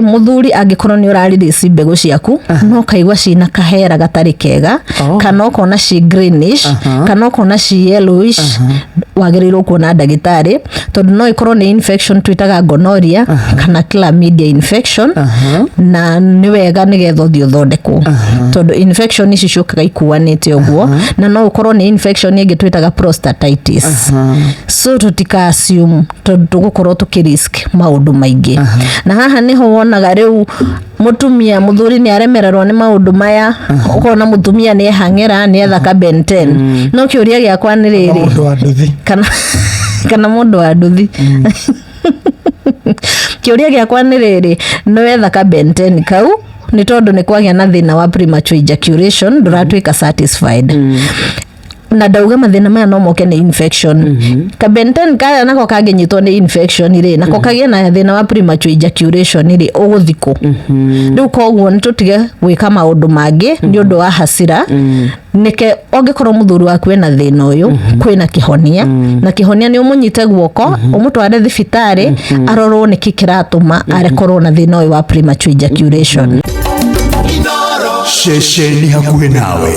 muthuri angikorwo ni uraririci mbegu ciaku no kaigwa cina kahera gatari kega kana ukona ci greenish kana ukona ci yellowish wagirirwo kuona ndagitari tondu no ikorwo ni infection twitaga gonorrhea kana chlamydia infection na ni wega nigetha thio thondekwo tondu infection ici ciukaga ikuanite uguo na no ukorwo ni infection ingi twitaga prostatitis so tutika assume tondu tugukorwo tukirisk maundu maingi na haha niho wonaga riu mutumia muthuri ni aremererwo ni maundu maya ukona mutumia ni ehangera ni ethaka benten no kiuria giakwa ni riri mundu wa nduthi kana mundu wa nduthi kiuria giakwa ni riri no ethaka benten kau ni tondu ni kwagia na thina wa premature ejaculation nduratwika satisfied na dauga mathina maya no moke ni infection kabenten kaya nako kagenyitwo ni infection ire nako kagia na thina wa premature ejaculation ire uguthiko riu koguo nitutige gwika maundu mangi ni undu wa hasira nike ongekorwo muthuri waku ena thina uyu kwina kihonia na kihonia ni umunyite guoko umutware thibitari arorwo niki kiratuma arekorwo na thina uyu wa premature ejaculation. Sheshe ni hakuhe nawe.